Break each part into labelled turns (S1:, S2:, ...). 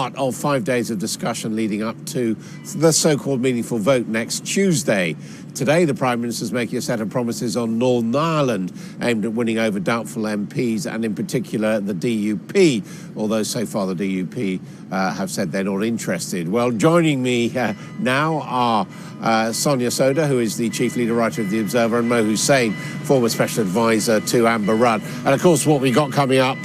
S1: part of 5 days of discussion leading up to the so-called meaningful vote next Tuesday. Today, the Prime Minister is making a set of promises on Northern Ireland aimed at winning over doubtful MPs and in particular the DUP, although so far the DUP have said they're not interested. Well, joining me now are Sonia Sodha, who is the chief leader writer of The Observer, and Mo Hussein, former special advisor to Amber Rudd. And of course, what we got coming up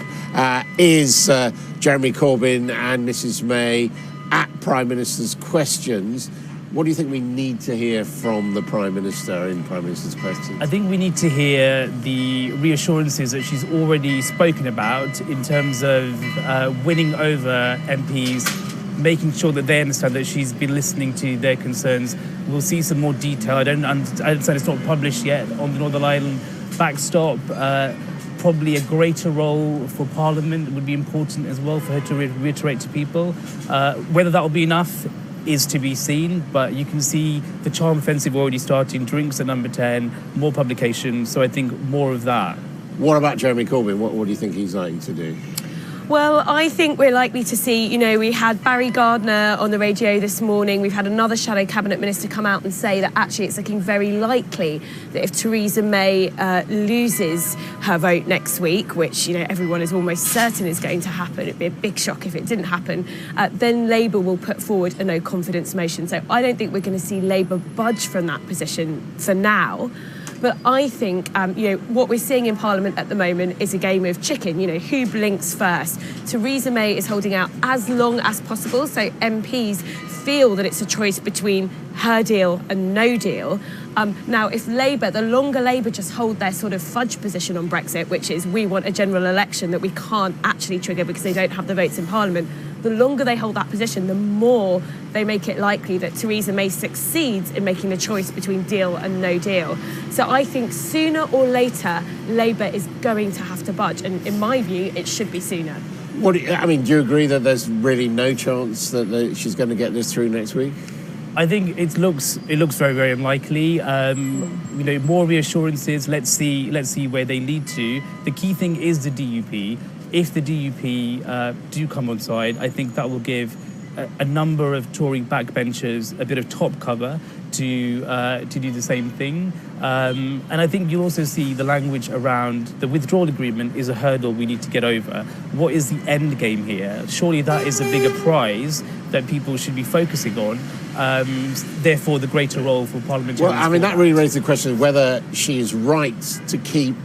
S1: is Jeremy Corbyn and Mrs May at Prime Minister's questions. What do you think we need to hear from the Prime Minister in Prime Minister's questions?
S2: I think we need to hear the reassurances that she's already spoken about in terms of winning over MPs, making sure that they understand that she's been listening to their concerns. We'll see some more detail. I understand it's not published yet on the Northern Ireland backstop. Probably a greater role for Parliament would be important as well for her to reiterate to people. Whether that will be enough is to be seen, but you can see the charm offensive already starting, drinks at number 10, more publications, so I think more of that.
S1: What about Jeremy Corbyn? What do you think he's likely to do?
S3: Well, I think we're likely to see, we had Barry Gardner on the radio this morning. We've had another shadow cabinet minister come out and say that actually it's looking very likely that if Theresa May loses her vote next week, which, everyone is almost certain is going to happen, it'd be a big shock if it didn't happen, then Labour will put forward a no confidence motion. So I don't think we're going to see Labour budge from that position for now. But I think, what we're seeing in Parliament at the moment is a game of chicken, who blinks first. Theresa May is holding out as long as possible, so MPs feel that it's a choice between her deal and no deal. Now, if Labour, the longer Labour just hold their sort of fudge position on Brexit, which is we want a general election that we can't actually trigger because they don't have the votes in Parliament, the longer they hold that position, the more they make it likely that Theresa May succeeds in making the choice between deal and no deal. So I think sooner or later, Labour is going to have to budge. And in my view, it should be sooner.
S1: Do you agree that there's really no chance that she's going to get this through next week?
S2: I think it looks very, very unlikely. More reassurances. Let's see where they lead to. The key thing is the DUP. If the DUP do come on side, I think that will give a number of Tory backbenchers a bit of top cover to do the same thing. And I think you'll also see the language around the withdrawal agreement is a hurdle we need to get over. What is the end game here? Surely that is a bigger prize that people should be focusing on. Therefore, the greater role for parliamentarians.
S1: Well, that really raises the question of whether she is right to keep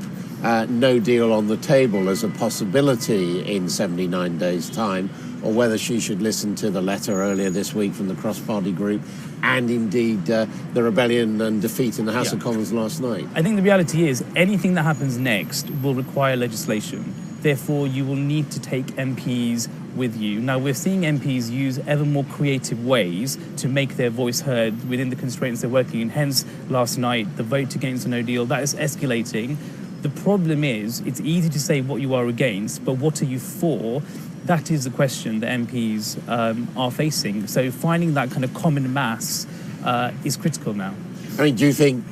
S1: no deal on the table as a possibility in 79 days' time, or whether she should listen to the letter earlier this week from the cross-party group and indeed the rebellion and defeat in the House of Commons last night.
S2: I think the reality is anything that happens next will require legislation. Therefore, you will need to take MPs with you. Now, we're seeing MPs use ever more creative ways to make their voice heard within the constraints they're working in. Hence, last night, the vote against a no deal, that is escalating. The problem is, it's easy to say what you are against, but what are you for? That is the question that MPs are facing. So finding that kind of common mass is critical now.
S1: Do you think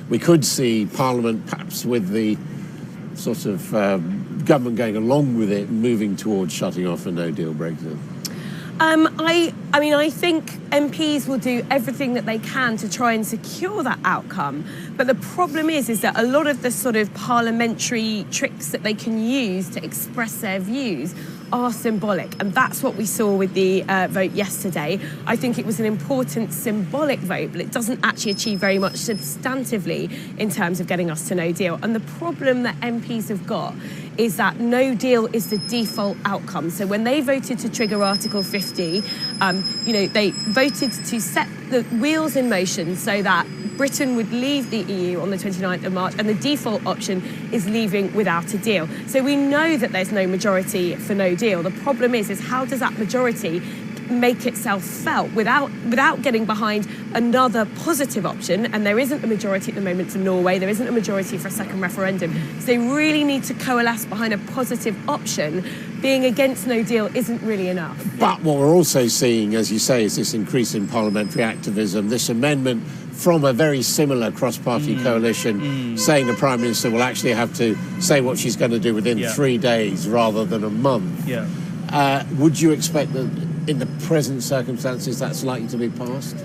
S1: we could see Parliament, perhaps with the sort of government going along with it, moving towards shutting off a no-deal Brexit?
S3: I think MPs will do everything that they can to try and secure that outcome. But the problem is that a lot of the sort of parliamentary tricks that they can use to express their views are symbolic, and that's what we saw with the vote yesterday. I think it was an important symbolic vote, but it doesn't actually achieve very much substantively in terms of getting us to no deal. And the problem that MPs have got is that no deal is the default outcome. So when they voted to trigger Article 50, they voted to set the wheels in motion so that Britain would leave the EU on the 29th of March, and the default option is leaving without a deal. So we know that there's no majority for no deal. The problem is how does that majority make itself felt without getting behind another positive option? And there isn't a majority at the moment for Norway. There isn't a majority for a second referendum. So they really need to coalesce behind a positive option. Being against no deal isn't really enough.
S1: But what we're also seeing, as you say, is this increase in parliamentary activism, this amendment from a very similar cross-party coalition saying the Prime Minister will actually have to say what she's going to do within 3 days rather than a month. Would you expect that in the present circumstances, that's likely to be passed?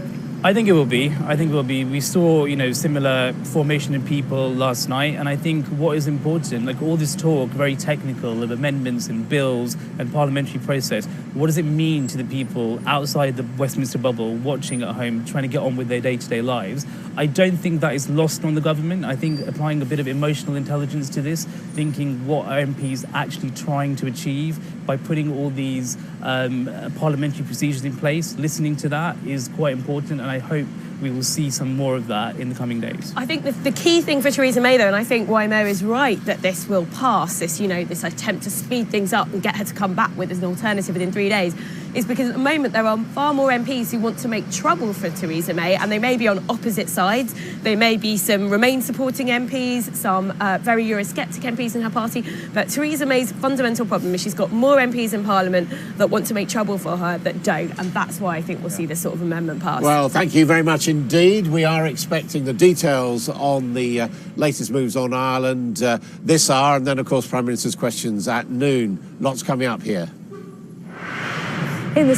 S2: I think it will be. I think it will be. We saw, similar formation of people last night, and I think what is important, like all this talk, very technical, of amendments and bills and parliamentary process, what does it mean to the people outside the Westminster bubble, watching at home, trying to get on with their day-to-day lives? I don't think that is lost on the government. I think applying a bit of emotional intelligence to this, thinking what are MPs actually trying to achieve by putting all these parliamentary procedures in place, listening to that is quite important, and I hope we will see some more of that in the coming days.
S3: I think the key thing for Theresa May, though, and I think why Mo is right that this will pass, this attempt to speed things up and get her to come back with an alternative within 3 days, is because at the moment there are far more MPs who want to make trouble for Theresa May, and they may be on opposite sides. There may be some Remain supporting MPs, some very Eurosceptic MPs in her party, but Theresa May's fundamental problem is she's got more MPs in Parliament that want to make trouble for her that don't, and that's why I think we'll see this sort of amendment pass.
S1: Well, thank you very much indeed. We are expecting the details on the latest moves on Ireland this hour, and then, of course, Prime Minister's questions at noon. Lots coming up here.
S3: In the